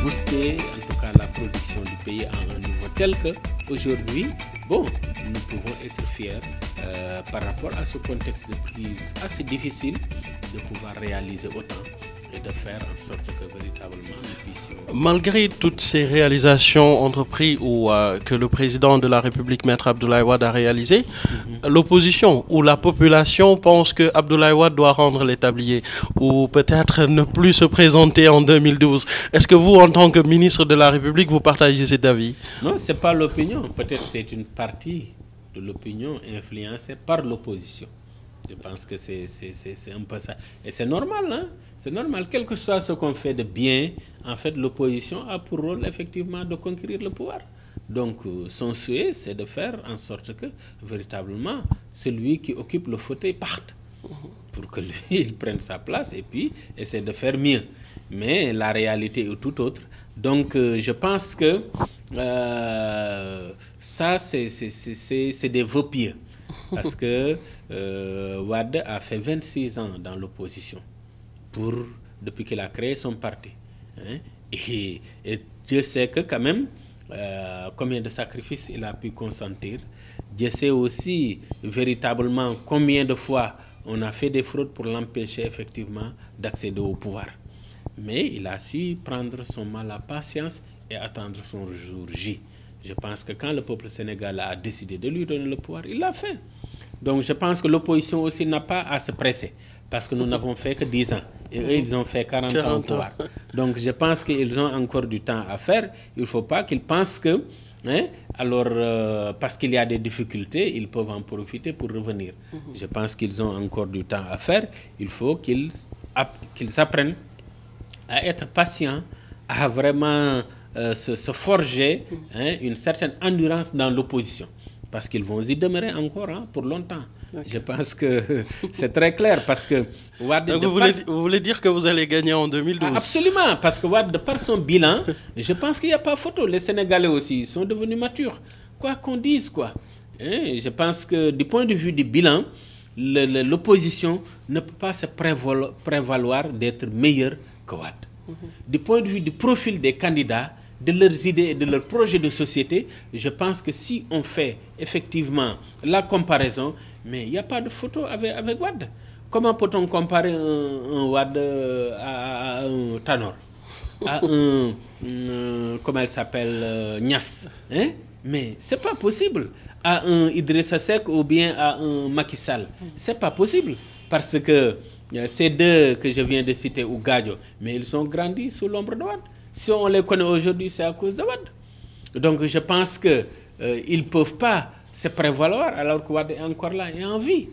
booster en tout cas la production du pays à un niveau tel qu'aujourd'hui, bon, nous pouvons être fiers par rapport à ce contexte de crise assez difficile de pouvoir réaliser autant et de faire en sorte que véritablement nous puissions... Malgré toutes ces réalisations entreprises ou que le président de la République, Maître Abdoulaye Wade, a réalisées, l'opposition ou la population pense que Abdoulaye Wade doit rendre les tabliers ou peut-être ne plus se présenter en 2012. Est-ce que vous, en tant que ministre de la République, vous partagez cet avis? Non, ce n'est pas l'opinion. Peut-être c'est une partie de l'opinion influencée par l'opposition. Je pense que c'est un peu ça. Et c'est normal, hein? C'est normal. Quel que soit ce qu'on fait de bien, en fait, l'opposition a pour rôle, effectivement, de conquérir le pouvoir. Donc, son souhait, c'est de faire en sorte que, véritablement, celui qui occupe le fauteuil parte. Pour que lui, il prenne sa place et puis essaie de faire mieux. Mais la réalité est tout autre. Donc, je pense que ça, c'est des vœux pieux. Parce que Wade a fait 26 ans dans l'opposition depuis qu'il a créé son parti. Hein? Et Dieu sait que quand même, combien de sacrifices il a pu consentir. Dieu sait aussi véritablement combien de fois on a fait des fraudes pour l'empêcher effectivement d'accéder au pouvoir. Mais il a su prendre son mal à patience et attendre son jour J. Je pense que quand le peuple sénégalais a décidé de lui donner le pouvoir, il l'a fait. Donc je pense que l'opposition aussi n'a pas à se presser, parce que nous n'avons fait que 10 ans. Et eux, ils ont fait 40 ans au pouvoir. Donc je pense qu'ils ont encore du temps à faire. Il ne faut pas qu'ils pensent que, parce qu'il y a des difficultés, ils peuvent en profiter pour revenir. Je pense qu'ils ont encore du temps à faire. Il faut qu'ils apprennent à être patients, à vraiment se forger une certaine endurance dans l'opposition. Parce qu'ils vont y demeurer encore pour longtemps. Okay. Je pense que c'est très clair. Parce que Wade, donc vous voulez dire que vous allez gagner en 2012? Absolument. Parce que Wade, de par son bilan, je pense qu'il n'y a pas photo. Les Sénégalais aussi sont devenus matures. Quoi qu'on dise, quoi. Je pense que du point de vue du bilan, l'opposition ne peut pas se prévaloir d'être meilleure que Wade. Du point de vue du profil des candidats, de leurs idées et de leurs projets de société, je pense que si on fait effectivement la comparaison, mais il n'y a pas de photo avec Wade. Comment peut-on comparer un Wade à un Tanor, à un comment elle s'appelle, Niass, hein? Mais c'est pas possible. À un Idrissa Seck ou bien à un Macky Sall. C'est pas possible. Parce que ces deux que je viens de citer, ou Gadio, mais ils ont grandi sous l'ombre de Wade. Si on les connaît aujourd'hui, c'est à cause de Wade. Donc je pense qu'ils ne peuvent pas se prévaloir alors que Wade est encore là et en vie.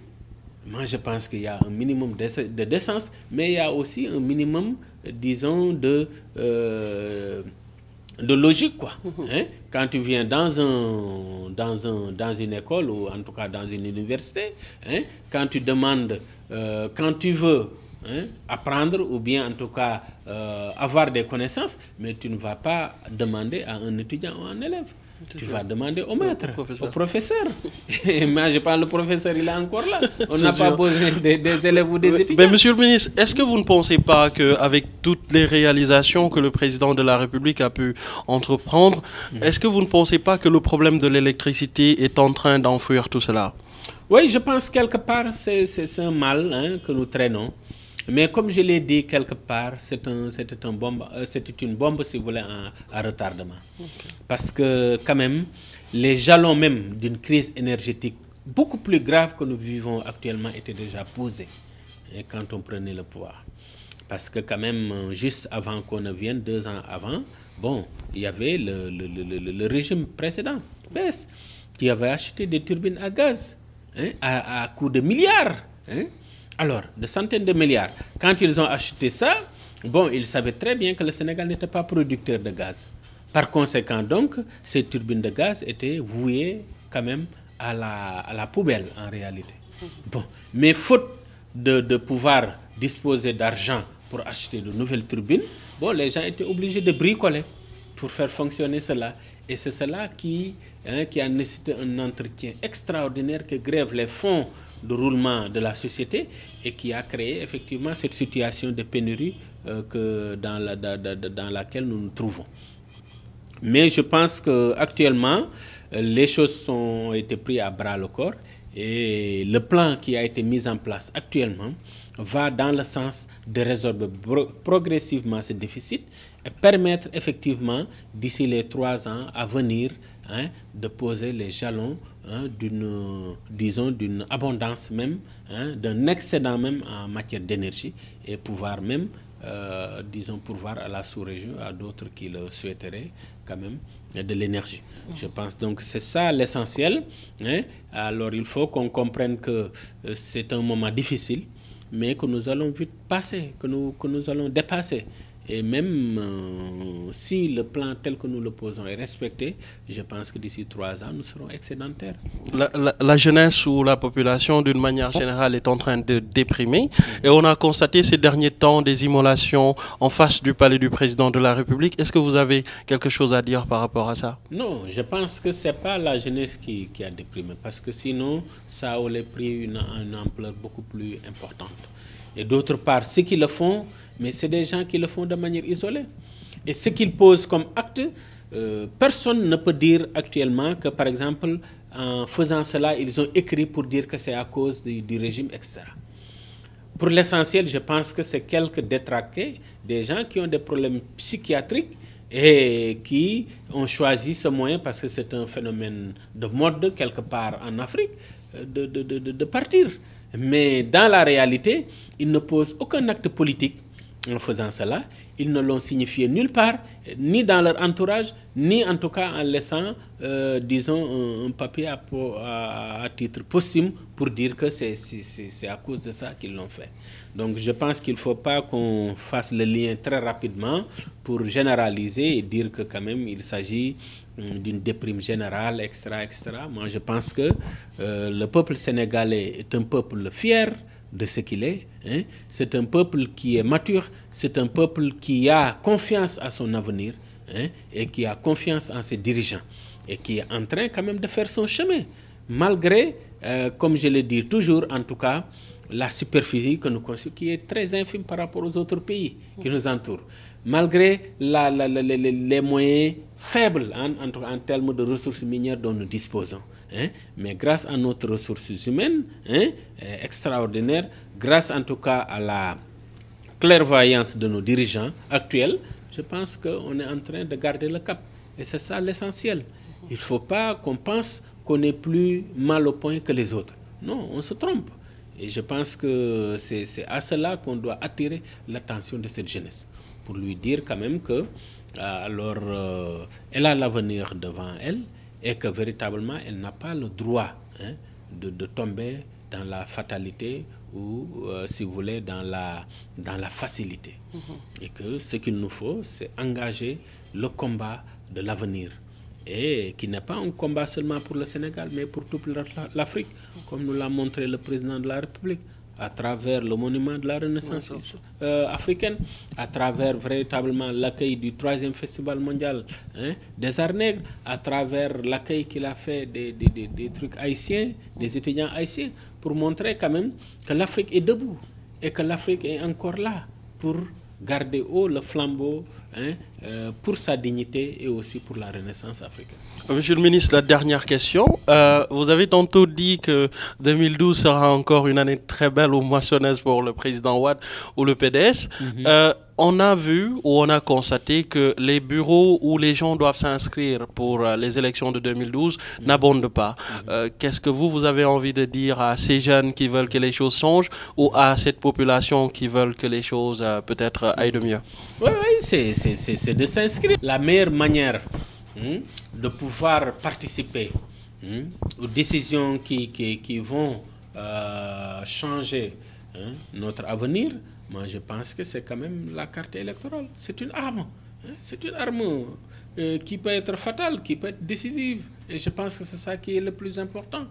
Moi, je pense qu'il y a un minimum de décence, mais il y a aussi un minimum, disons, de logique, quoi. Hein? Quand tu viens dans une école ou en tout cas dans une université, quand tu demandes, quand tu veux apprendre ou bien en tout cas avoir des connaissances, mais tu ne vas pas demander à un étudiant ou à un élève. Tu vas demander au maître, au professeur. Et moi, je parle, le professeur, il est encore là. On n'a pas besoin des élèves ou des étudiants. Mais monsieur le ministre, est-ce que vous ne pensez pas qu'avec toutes les réalisations que le président de la République a pu entreprendre, est-ce que vous ne pensez pas que le problème de l'électricité est en train d'enfouir tout cela? Oui, je pense quelque part c'est un mal que nous traînons. Mais comme je l'ai dit quelque part, c'était une bombe, si vous voulez, à retardement. Okay. Parce que quand même, les jalons même d'une crise énergétique beaucoup plus grave que nous vivons actuellement étaient déjà posés quand on prenait le pouvoir. Parce que quand même, juste avant qu'on ne vienne, 2 ans avant, bon, il y avait le régime précédent, PES, qui avait acheté des turbines à gaz à coût de milliards. Alors, de centaines de milliards. Quand ils ont acheté ça, bon, ils savaient très bien que le Sénégal n'était pas producteur de gaz. Par conséquent, donc, ces turbines de gaz étaient vouées quand même à la poubelle, en réalité. Bon, mais faute de pouvoir disposer d'argent pour acheter de nouvelles turbines, bon, les gens étaient obligés de bricoler pour faire fonctionner cela. Et c'est cela qui a nécessité un entretien extraordinaire qui grève les fonds de roulement de la société et qui a créé effectivement cette situation de pénurie que dans laquelle nous nous trouvons. Mais je pense qu'actuellement, les choses ont été prises à bras le corps et le plan qui a été mis en place actuellement va dans le sens de résorber progressivement ce déficit et permettre effectivement, d'ici les 3 ans à venir, de poser les jalons d'une abondance même, d'un excédent même en matière d'énergie et pouvoir même, pourvoir à la sous-région, à d'autres qui le souhaiteraient quand même, de l'énergie. Je pense donc que c'est ça l'essentiel. Alors il faut qu'on comprenne que c'est un moment difficile, mais que nous allons vite passer, que nous allons dépasser. Et même si le plan tel que nous le posons est respecté, je pense que d'ici 3 ans, nous serons excédentaires. La jeunesse ou la population, d'une manière générale, est en train de déprimer. Et on a constaté ces derniers temps des immolations en face du palais du président de la République. Est-ce que vous avez quelque chose à dire par rapport à ça? Non, je pense que ce n'est pas la jeunesse qui a déprimé, parce que sinon, ça aurait pris une ampleur beaucoup plus importante. Et d'autre part, ceux qui le font, mais c'est des gens qui le font de manière isolée. Et ce qu'ils posent comme acte, personne ne peut dire actuellement que, par exemple, en faisant cela, ils ont écrit pour dire que c'est à cause du régime, etc. Pour l'essentiel, je pense que c'est quelques détraqués, des gens qui ont des problèmes psychiatriques et qui ont choisi ce moyen, parce que c'est un phénomène de mode quelque part en Afrique, de partir. Mais dans la réalité, ils ne posent aucun acte politique en faisant cela. Ils ne l'ont signifié nulle part, ni dans leur entourage, ni en tout cas en laissant, un papier à titre posthume pour dire que c'est à cause de ça qu'ils l'ont fait. Donc je pense qu'il ne faut pas qu'on fasse le lien très rapidement pour généraliser et dire que quand même il s'agit d'une déprime générale, etc., etc. Moi je pense que le peuple sénégalais est un peuple fier de ce qu'il est. C'est un peuple qui est mature, c'est un peuple qui a confiance à son avenir, et qui a confiance en ses dirigeants et qui est en train quand même de faire son chemin, malgré, comme je le dis toujours, en tout cas, la superficie que nous considérons qui est très infime par rapport aux autres pays qui nous entourent, malgré les moyens faibles en termes de ressources minières dont nous disposons. Mais grâce à notre ressources humaines extraordinaires, grâce en tout cas à la clairvoyance de nos dirigeants actuels, je pense qu'on est en train de garder le cap. Et c'est ça l'essentiel. Il ne faut pas qu'on pense qu'on est plus mal au point que les autres. Non, on se trompe. Et je pense que c'est à cela qu'on doit attirer l'attention de cette jeunesse, pour lui dire quand même que elle a l'avenir devant elle et que véritablement elle n'a pas le droit de tomber dans la fatalité ou, si vous voulez, dans la facilité. Et que ce qu'il nous faut, c'est engager le combat de l'avenir. Et qui n'est pas un combat seulement pour le Sénégal, mais pour toute l'Afrique, comme nous l'a montré le président de la République, à travers le monument de la Renaissance africaine, à travers véritablement l'accueil du 3e Festival mondial des Arts Nègres, à travers l'accueil qu'il a fait des trucs haïtiens, des étudiants haïtiens, pour montrer quand même que l'Afrique est debout et que l'Afrique est encore là pour garder haut le flambeau pour sa dignité et aussi pour la renaissance africaine. Monsieur le ministre, la dernière question. Vous avez tantôt dit que 2012 sera encore une année très belle ou moissonneuse pour le président Wade ou le PDS. On a vu ou on a constaté que les bureaux où les gens doivent s'inscrire pour les élections de 2012 n'abondent pas. Qu'est-ce que vous avez envie de dire à ces jeunes qui veulent que les choses changent ou à cette population qui veulent que les choses peut-être aillent de mieux? Oui, c'est de s'inscrire. La meilleure manière de pouvoir participer aux décisions qui vont changer notre avenir, moi je pense que c'est quand même la carte électorale. C'est une arme. C'est une arme qui peut être fatale, qui peut être décisive. Et je pense que c'est ça qui est le plus important.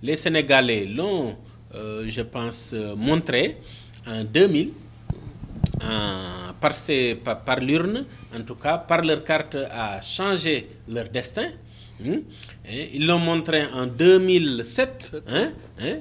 Les Sénégalais l'ont, je pense, montré en 2000, par l'urne, en tout cas, par leur carte, à changer leur destin. Ils l'ont montré en 2007,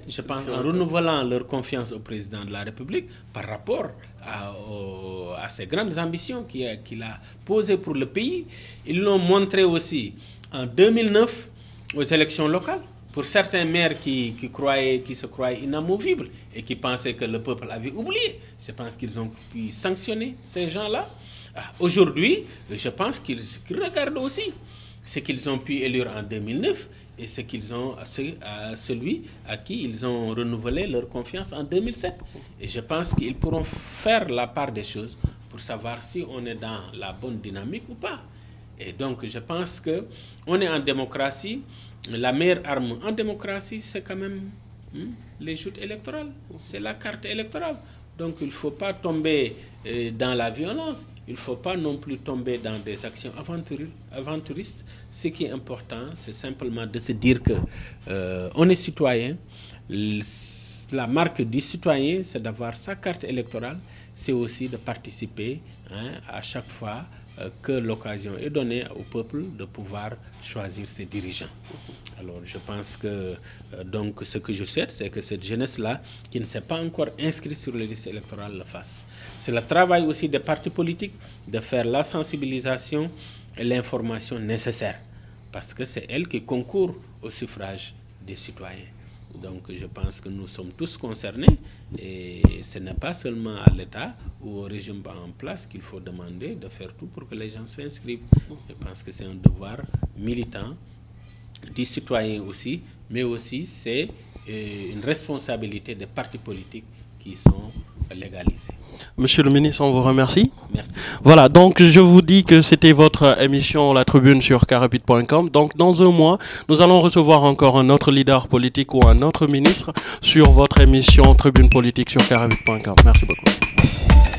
je pense, en renouvelant leur confiance au président de la République par rapport à ces grandes ambitions qu'il a posées pour le pays. Ils l'ont montré aussi en 2009 aux élections locales. Pour certains maires qui se croyaient inamovibles et qui pensaient que le peuple avait oublié, je pense qu'ils ont pu sanctionner ces gens-là. Aujourd'hui, je pense qu'ils regardent aussi ce qu'ils ont pu élire en 2009 et celui à qui ils ont renouvelé leur confiance en 2007. Et je pense qu'ils pourront faire la part des choses pour savoir si on est dans la bonne dynamique ou pas. Et donc, je pense qu'on est en démocratie. La meilleure arme en démocratie, c'est quand même les joutes électorales. C'est la carte électorale. Donc, il ne faut pas tomber dans la violence. Il ne faut pas non plus tomber dans des actions aventuristes. Ce qui est important, c'est simplement de se dire qu'on est citoyen. La marque du citoyen, c'est d'avoir sa carte électorale. C'est aussi de participer à chaque fois que l'occasion est donnée au peuple de pouvoir choisir ses dirigeants. Alors je pense que donc ce que je souhaite, c'est que cette jeunesse-là, qui ne s'est pas encore inscrite sur les listes électorales, le fasse. C'est le travail aussi des partis politiques de faire la sensibilisation et l'information nécessaire, parce que c'est elle qui concourt au suffrage des citoyens. Donc je pense que nous sommes tous concernés et ce n'est pas seulement à l'État ou au régime en place qu'il faut demander de faire tout pour que les gens s'inscrivent. Je pense que c'est un devoir militant du citoyen aussi, mais aussi c'est une responsabilité des partis politiques qui sont légalisés. Monsieur le ministre, on vous remercie. Merci. Voilà, donc je vous dis que c'était votre émission La Tribune sur carrapide.com. Donc dans un mois, nous allons recevoir encore un autre leader politique ou un autre ministre sur votre émission Tribune politique sur carrapide.com. Merci beaucoup.